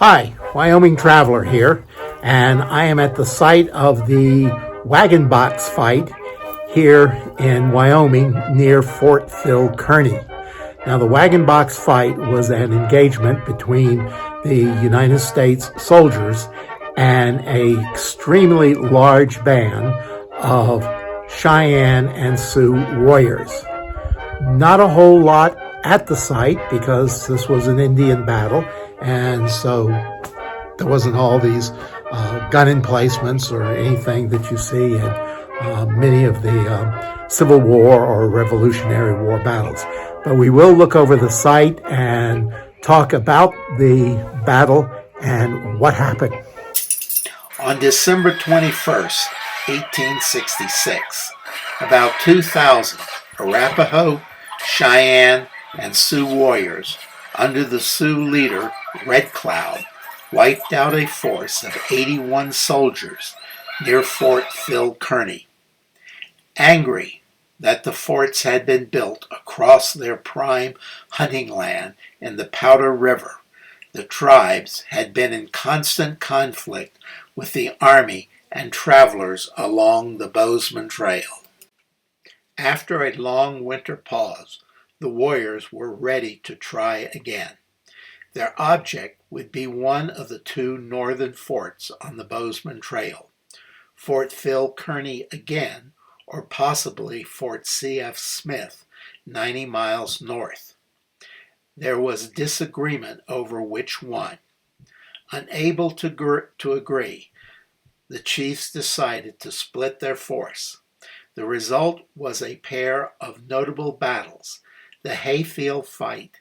Hi, Wyoming Traveler here, and I am at the site of the Wagon Box fight here in Wyoming near Fort Phil Kearny. Now, the Wagon Box fight was an engagement between the United States soldiers and an extremely large band of Cheyenne and Sioux warriors. Not a whole lot at the site because this was an Indian battle, and so there wasn't all these gun emplacements or anything that you see in many of the Civil War or Revolutionary War battles. But we will look over the site and talk about the battle and what happened. On December 21st, 1866, about 2,000 Arapaho, Cheyenne, and Sioux warriors, under the Sioux leader Red Cloud, wiped out a force of 81 soldiers near Fort Phil Kearny. Angry that the forts had been built across their prime hunting land in the Powder River, the tribes had been in constant conflict with the army and travelers along the Bozeman Trail. After a long winter pause, the warriors were ready to try again. Their object would be one of the two northern forts on the Bozeman Trail, Fort Phil Kearny again, or possibly Fort C.F. Smith, 90 miles north. There was disagreement over which one. Unable to agree, the chiefs decided to split their force. The result was a pair of notable battles: the Hayfield fight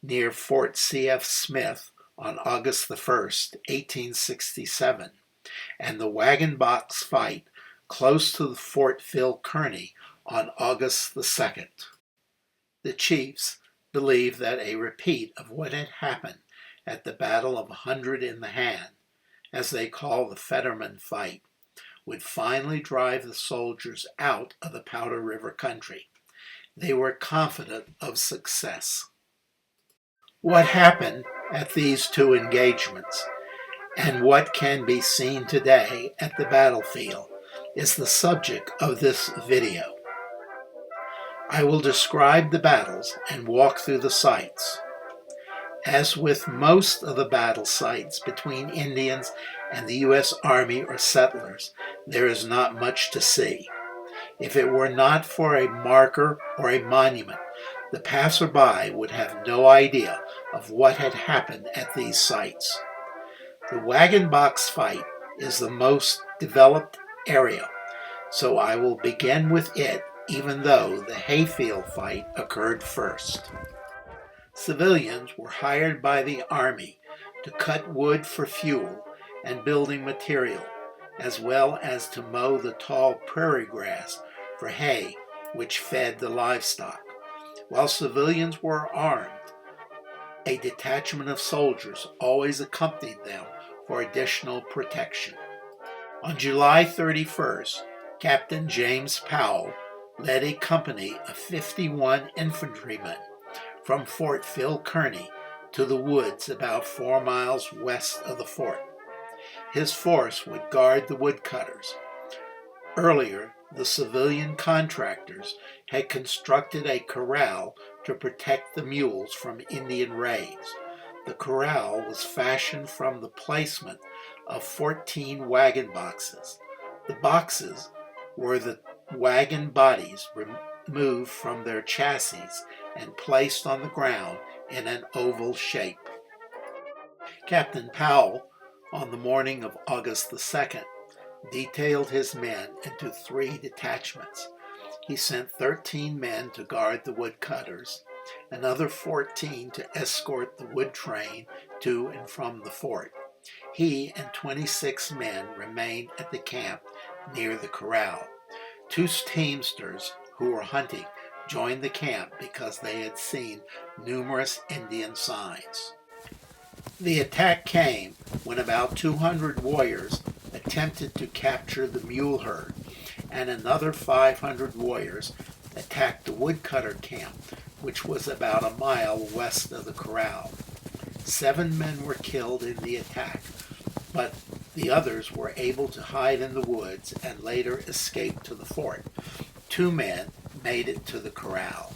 near Fort C.F. Smith on August 1st, 1867, and the Wagon Box fight close to Fort Phil Kearny on August 2nd. The chiefs believed that a repeat of what had happened at the Battle of 100 in the Hand, as they call the Fetterman Fight, would finally drive the soldiers out of the Powder River country. They were confident of success. What happened at these two engagements, and what can be seen today at the battlefield, is the subject of this video. I will describe the battles and walk through the sites. As with most of the battle sites between Indians and the U.S. Army or settlers, there is not much to see. If it were not for a marker or a monument, the passerby would have no idea of what had happened at these sites. The Wagon Box fight is the most developed area, so I will begin with it, even though the Hayfield fight occurred first. Civilians were hired by the Army to cut wood for fuel and building material, as well as to mow the tall prairie grass for hay, which fed the livestock. While civilians were armed, a detachment of soldiers always accompanied them for additional protection. On July 31st, Captain James Powell led a company of 51 infantrymen from Fort Phil Kearny to the woods about 4 miles west of the fort. His force would guard the woodcutters. Earlier, the civilian contractors had constructed a corral to protect the mules from Indian raids. The corral was fashioned from the placement of 14 wagon boxes. The boxes were the wagon bodies removed from their chassis and placed on the ground in an oval shape. Captain Powell, on the morning of August the 2nd, detailed his men into 3 detachments. He sent 13 men to guard the woodcutters, another 14 to escort the wood train to and from the fort. He and 26 men remained at the camp near the corral. 2 teamsters who were hunting joined the camp because they had seen numerous Indian signs. The attack came when about 200 warriors attempted to capture the mule herd, and another 500 warriors attacked the woodcutter camp, which was about a mile west of the corral. 7 men were killed in the attack, but the others were able to hide in the woods and later escaped to the fort. 2 men made it to the corral.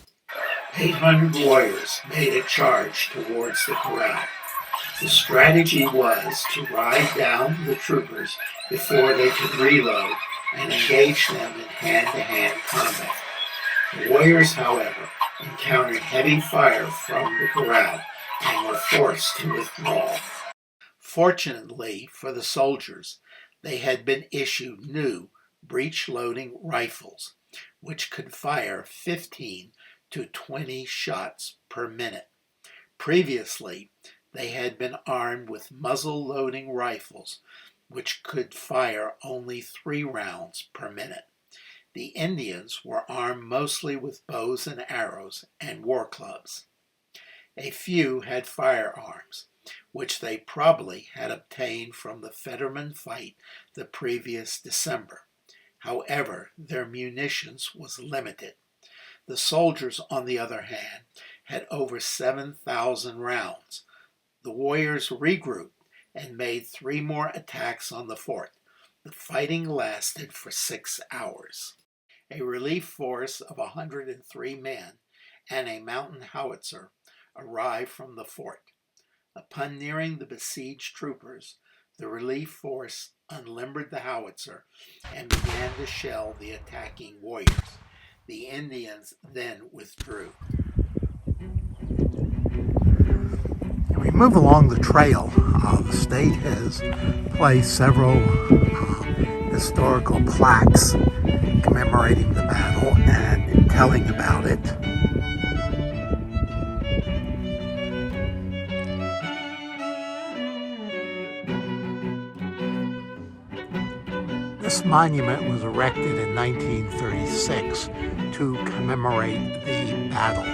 800 warriors made a charge towards the corral. The strategy was to ride down the troopers before they could reload and engage them in hand-to-hand combat. The warriors, however, encountered heavy fire from the corral and were forced to withdraw. Fortunately for the soldiers, they had been issued new breech-loading rifles, which could fire 15 to 20 shots per minute. Previously, they had been armed with muzzle-loading rifles, which could fire only 3 rounds per minute. The Indians were armed mostly with bows and arrows and war clubs. A few had firearms, which they probably had obtained from the Fetterman Fight the previous December. However, their munitions was limited. The soldiers, on the other hand, had over 7,000 rounds. The warriors regrouped and made 3 more attacks on the fort. The fighting lasted for 6 hours. A relief force of 103 men and a mountain howitzer arrived from the fort. Upon nearing the besieged troopers, the relief force unlimbered the howitzer and began to shell the attacking warriors. The Indians then withdrew. We move along the trail. The state has placed several historical plaques commemorating the battle and telling about it. This monument was erected in 1936 to commemorate the battle.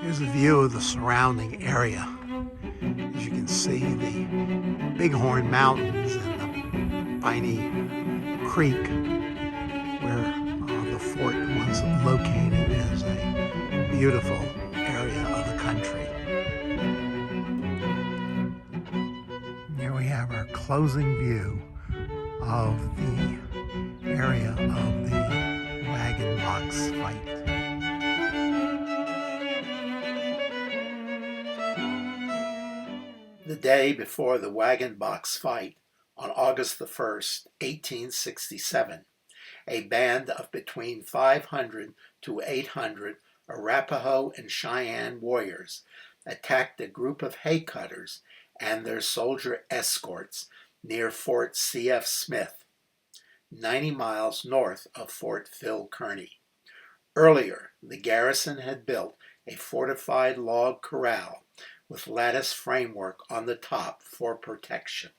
Here's a view of the surrounding area. As you can see, the Bighorn Mountains and the Piney Creek, where the fort was located, is a beautiful area of the country. Here we have our closing view of the area of the Wagon Box Fight. The day before the Wagon Box Fight, on August the 1st, 1867, a band of between 500 to 800 Arapaho and Cheyenne warriors attacked a group of hay cutters and their soldier escorts near Fort C.F. Smith, 90 miles north of Fort Phil Kearny. Earlier, the garrison had built a fortified log corral with lattice framework on the top for protection.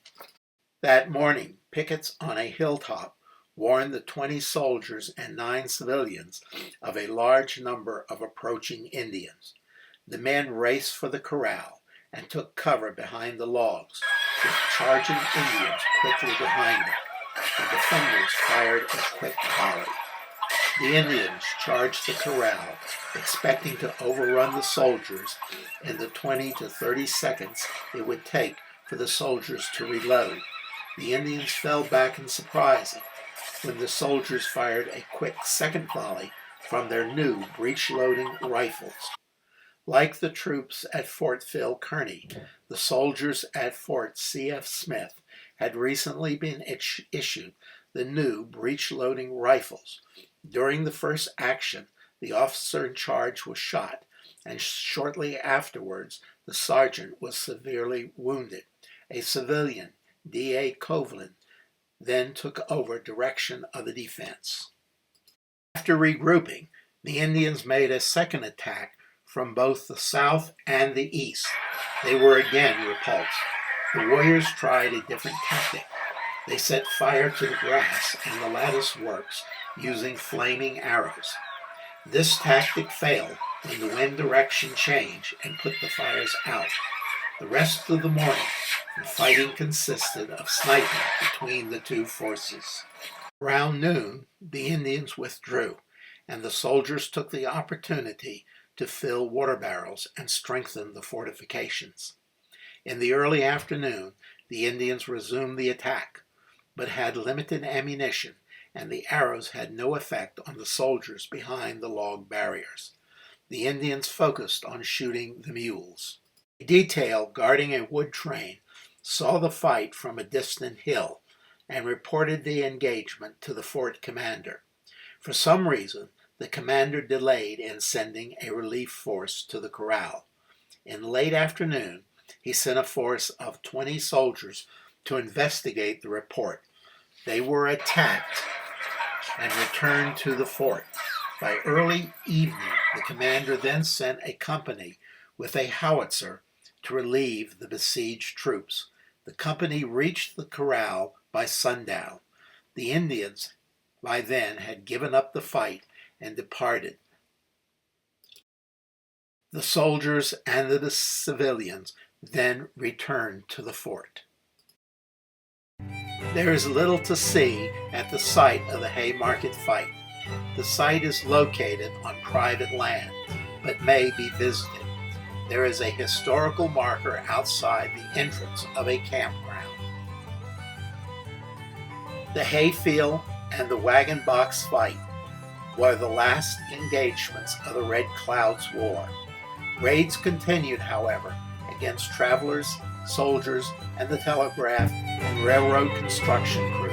That morning, pickets on a hilltop warned the 20 soldiers and 9 civilians of a large number of approaching Indians. The men raced for the corral and took cover behind the logs, with charging Indians quickly behind them. The defenders fired a quick volley. The Indians charged the corral, expecting to overrun the soldiers in the 20 to 30 seconds it would take for the soldiers to reload. The Indians fell back in surprise when the soldiers fired a quick second volley from their new breech-loading rifles. Like the troops at Fort Phil Kearny, the soldiers at Fort C.F. Smith had recently been issued the new breech-loading rifles. During the first action, the officer in charge was shot, and shortly afterwards, the sergeant was severely wounded. A civilian, D.A. Coveland, then took over direction of the defense. After regrouping, the Indians made a second attack from both the south and the east. They were again repulsed. The warriors tried a different tactic. They set fire to the grass and the lattice works using flaming arrows. This tactic failed when the wind direction changed and put the fires out. The rest of the morning, the fighting consisted of sniping between the two forces. Around noon, the Indians withdrew, and the soldiers took the opportunity to fill water barrels and strengthen the fortifications. In the early afternoon, the Indians resumed the attack, but had limited ammunition, and the arrows had no effect on the soldiers behind the log barriers. The Indians focused on shooting the mules. A detail guarding a wood train saw the fight from a distant hill and reported the engagement to the fort commander. For some reason, the commander delayed in sending a relief force to the corral. In late afternoon, he sent a force of 20 soldiers to investigate the report. They were attacked and returned to the fort. By early evening, the commander then sent a company with a howitzer to relieve the besieged troops. The company reached the corral by sundown. The Indians by then had given up the fight and departed. The soldiers and the civilians then returned to the fort. There is little to see at the site of the Haymarket fight. The site is located on private land, but may be visited. There is a historical marker outside the entrance of a campground. The Hayfield and the Wagon box fight were the last engagements of the Red Cloud's War. Raids continued, however, against travelers, soldiers, and the telegraph and railroad construction crews.